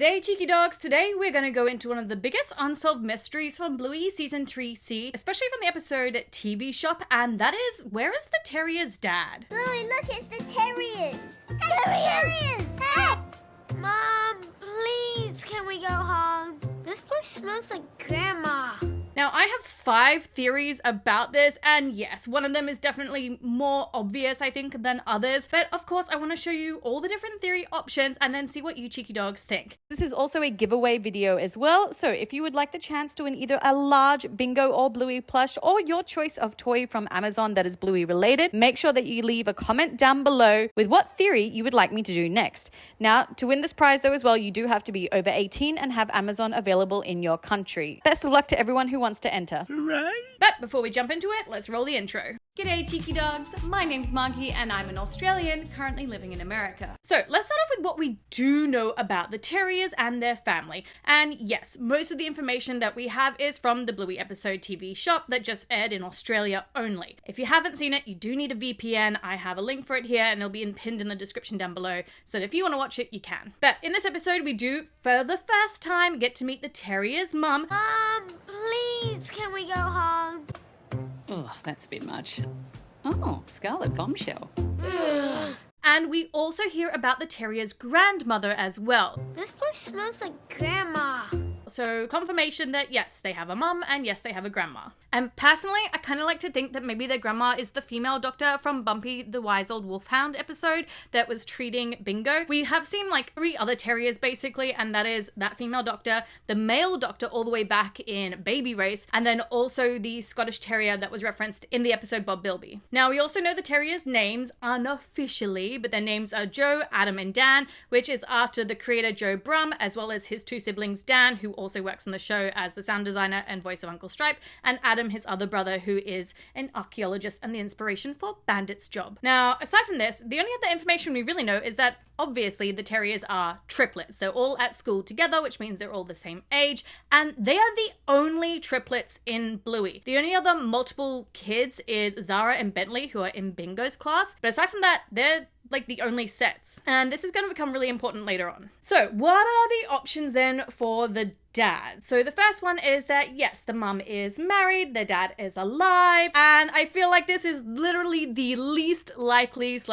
G'day cheeky dogs, today we're going to go into one of the biggest unsolved mysteries from Bluey Season 3C, especially from the episode TV Shop, and that is, where is the Terriers' dad? Bluey, look, it's the Terriers! Hey, Terriers! Hey! Mom, please, can we go home? This place smells like Grandma. Now, I have 5 theories about this, and yes, one of them is definitely more obvious, I think, than others, but of course, I want to show you all the different theory options and then see what you cheeky dogs think. This is also a giveaway video as well, so if you would like the chance to win either a large Bingo or Bluey plush or your choice of toy from Amazon that is Bluey related, make sure that you leave a comment down below with what theory you would like me to do next. Now, to win this prize though as well, you do have to be over 18 and have Amazon available in your country. Best of luck to everyone who wants to enter. Hooray! But before we jump into it, let's roll the intro. G'day cheeky dogs, my name's Margie and I'm an Australian currently living in America. So let's start off with what we do know about the Terriers and their family. And yes, most of the information that we have is from the Bluey episode TV Shop that just aired in Australia only. If you haven't seen it, you do need a VPN. I have a link for it here and it'll be pinned in the description down below, so that if you want to watch it, you can. But in this episode, we do, for the first time, get to meet the Terriers' mum. Mom, please, can we go home? Oh, that's a bit much. Oh, Scarlet Bombshell. And we also hear about the Terriers' grandmother as well. This place smells like Grandma. So confirmation that yes, they have a mum and yes, they have a grandma. And personally, I kind of like to think that maybe their grandma is the female doctor from Bumpy the Wise Old Wolfhound episode that was treating Bingo. We have seen like 3 other terriers basically, and that is that female doctor, the male doctor all the way back in Baby Race, and then also the Scottish Terrier that was referenced in the episode Bob Bilby. Now, we also know the terriers' names unofficially, but their names are Joe, Adam, and Dan, which is after the creator Joe Brumm, as well as his 2 siblings, Dan, who also works on the show as the sound designer and voice of Uncle Stripe, and Adam, his other brother, who is an archaeologist and the inspiration for Bandit's job. Now, aside from this, the only other information we really know is that obviously the Terriers are triplets. They're all at school together, which means they're all the same age, and they are the only triplets in Bluey. The only other multiple kids is Zara and Bentley, who are in Bingo's class, but aside from that, they're like the only sets. And this is going to become really important later on. So what are the options then for the dad? So the first one is that yes, the mum is married, their dad is alive, and I feel like this is literally the least likely /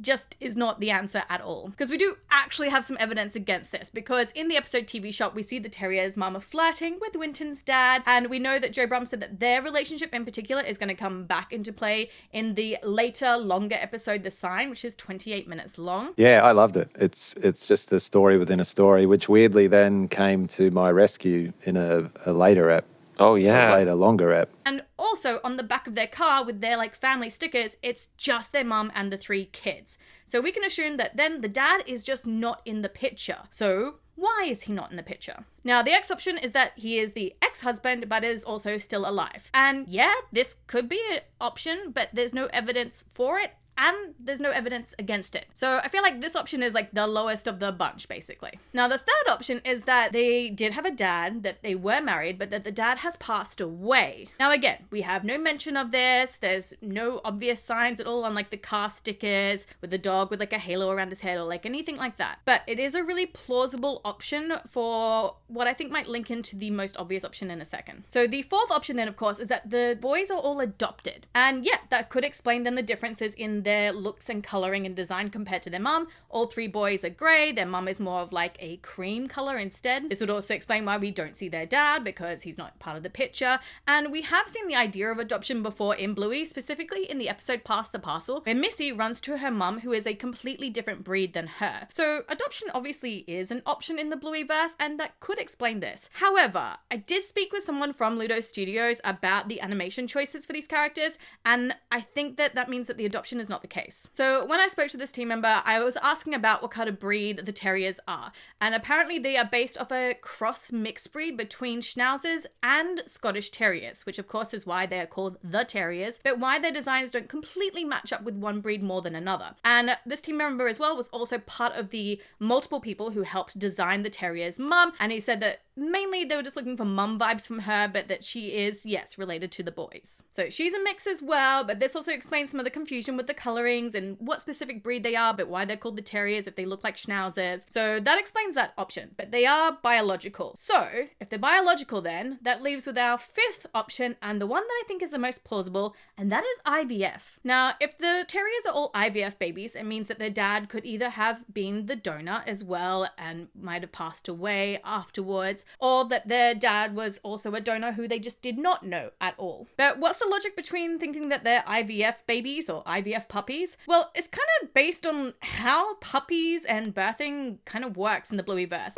just is not the answer at all. Because we do actually have some evidence against this, because in the episode TV Shop, we see the Terriers' mum flirting with Winton's dad, and we know that Joe Brumm said that their relationship in particular is going to come back into play in the later, longer episode, The Sign, which is 28 minutes long. Yeah, I loved it. It's just a story within a story, which weirdly then came to my rescue in a later ep. Oh, yeah. A later, longer ep. And also on the back of their car with their like family stickers, it's just their mum and the 3 kids. So we can assume that then the dad is just not in the picture. So why is he not in the picture? Now, the X option is that he is the ex-husband, but is also still alive. And yeah, this could be an option, but there's no evidence for it, and there's no evidence against it. So I feel like this option is like the lowest of the bunch, basically. Now, the third option is that they did have a dad, that they were married, but that the dad has passed away. Now, again, we have no mention of this. There's no obvious signs at all on like the car stickers with the dog with like a halo around his head or like anything like that. But it is a really plausible option for what I think might link into the most obvious option in a second. So the fourth option then, of course, is that the boys are all adopted. And yeah, that could explain then the differences in their looks and coloring and design compared to their mum. All 3 boys are grey, their mum is more of like a cream colour instead. This would also explain why we don't see their dad, because he's not part of the picture. And we have seen the idea of adoption before in Bluey, specifically in the episode Pass the Parcel, where Missy runs to her mum, who is a completely different breed than her. So adoption obviously is an option in the Blueyverse, and that could explain this. However, I did speak with someone from Ludo Studios about the animation choices for these characters, and I think that that means that the adoption is not the case. So when I spoke to this team member, I was asking about what kind of breed the Terriers are, and apparently they are based off a cross mixed breed between Schnauzers and Scottish Terriers, which of course is why they are called the Terriers, but why their designs don't completely match up with one breed more than another. And this team member as well was also part of the multiple people who helped design the Terriers' mum, and he said that mainly they were just looking for mum vibes from her, but that she is, yes, related to the boys. So she's a mix as well, but this also explains some of the confusion with the colorings and what specific breed they are, but why they're called the Terriers if they look like Schnauzers. So that explains that option, but they are biological. So if they're biological, then that leaves with our fifth option, and the one that I think is the most plausible, and that is IVF. Now, if the Terriers are all IVF babies, it means that their dad could either have been the donor as well and might have passed away afterwards, or that their dad was also a donor who they just did not know at all. But what's the logic between thinking that they're IVF babies or IVF puppies? Well, it's kind of based on how puppies and birthing kind of works in the Blueyverse.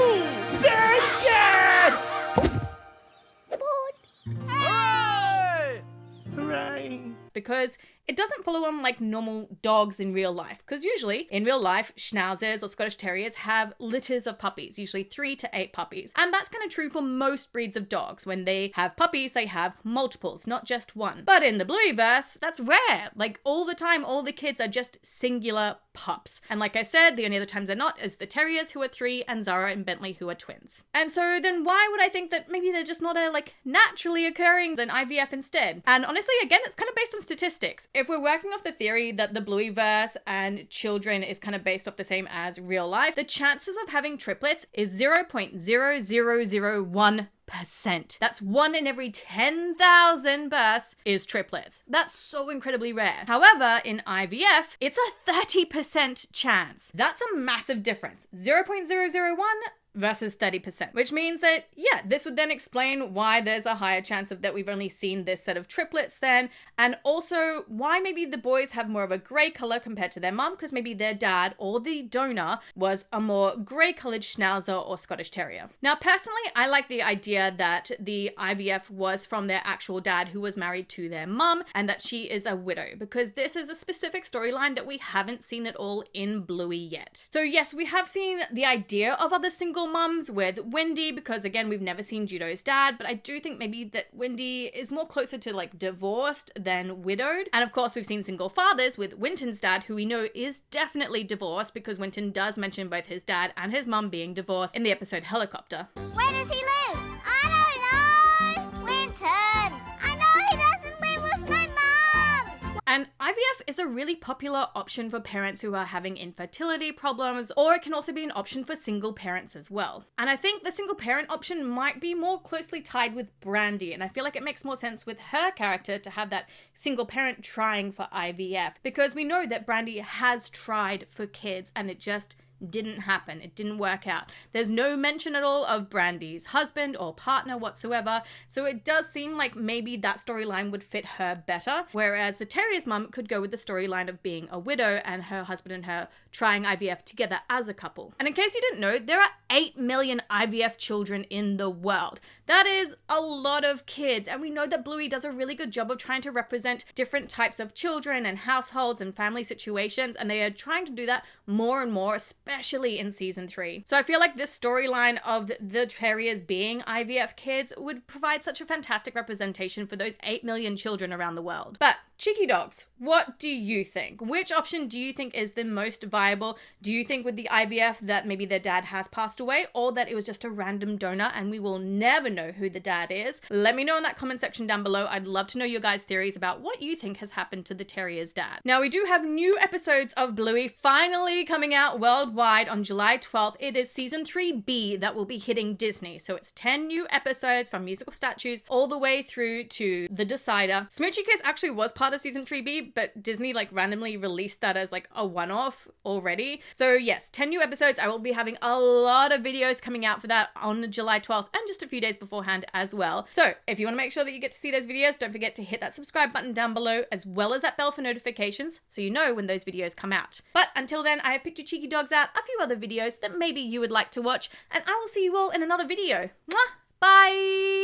Biscuits! Hooray! Hooray! Because it doesn't follow on like normal dogs in real life. Because usually in real life, Schnauzers or Scottish Terriers have litters of puppies, usually 3 to 8 puppies. And that's kind of true for most breeds of dogs. When they have puppies, they have multiples, not just one. But in the Blueyverse, that's rare. Like all the time, all the kids are just singular pups. And like I said, the only other times they're not is the Terriers, who are 3, and Zara and Bentley, who are twins. And so then why would I think that maybe they're just not a like naturally occurring than IVF instead? And honestly, again, it's kind of based on statistics. If we're working off the theory that the Blueyverse and children is kind of based off the same as real life, the chances of having triplets is 0.0001%. That's 1 in every 10,000 births is triplets. That's so incredibly rare. However, in IVF, it's a 30% chance. That's a massive difference. 0.001 versus 30%, which means that, yeah, this would then explain why there's a higher chance of that we've only seen this set of triplets then, and also why maybe the boys have more of a grey colour compared to their mum, because maybe their dad or the donor was a more grey coloured Schnauzer or Scottish Terrier. Now, personally, I like the idea that the IVF was from their actual dad who was married to their mum, and that she is a widow, because this is a specific storyline that we haven't seen at all in Bluey yet. So yes, we have seen the idea of other single mums with Wendy, because again, we've never seen Judo's dad, but I do think maybe that Wendy is more closer to like divorced than widowed. And of course, we've seen single fathers with Winton's dad, who we know is definitely divorced, because Winton does mention both his dad and his mum being divorced in the episode Helicopter. Where does he live? I don't know. Winton. I know he doesn't live with my mom. And IVF is a really popular option for parents who are having infertility problems, or it can also be an option for single parents as well. And I think the single parent option might be more closely tied with Brandy, and I feel like it makes more sense with her character to have that single parent trying for IVF, because we know that Brandy has tried for kids and it just didn't happen. It didn't work out. There's no mention at all of Brandy's husband or partner whatsoever, so it does seem like maybe that storyline would fit her better, whereas the Terrier's mum could go with the storyline of being a widow and her husband and her trying IVF together as a couple. And in case you didn't know, there are 8 million IVF children in the world. That is a lot of kids, and we know that Bluey does a really good job of trying to represent different types of children and households and family situations, and they are trying to do that more and more, especially in season 3. So I feel like this storyline of the Terriers being IVF kids would provide such a fantastic representation for those 8 million children around the world. But Cheeky Dogs, what do you think? Which option do you think is the most viable? Do you think with the IVF that maybe their dad has passed away, or that it was just a random donor and we will never know who the dad is? Let me know in that comment section down below. I'd love to know your guys' theories about what you think has happened to the Terriers' dad. Now, we do have new episodes of Bluey finally coming out worldwide on July 12th. It is season 3B that will be hitting Disney. So it's 10 new episodes from musical statues all the way through to The Decider. Smoochie Kiss actually was part of season 3B, but Disney like randomly released that as like a one-off already. So yes, 10 new episodes. I will be having a lot of videos coming out for that on July 12th and just a few days beforehand as well. So if you want to make sure that you get to see those videos, don't forget to hit that subscribe button down below, as well as that bell for notifications, so you know when those videos come out. But until then, I have picked your cheeky dogs out a few other videos that maybe you would like to watch, and I will see you all in another video. Mwah! Bye!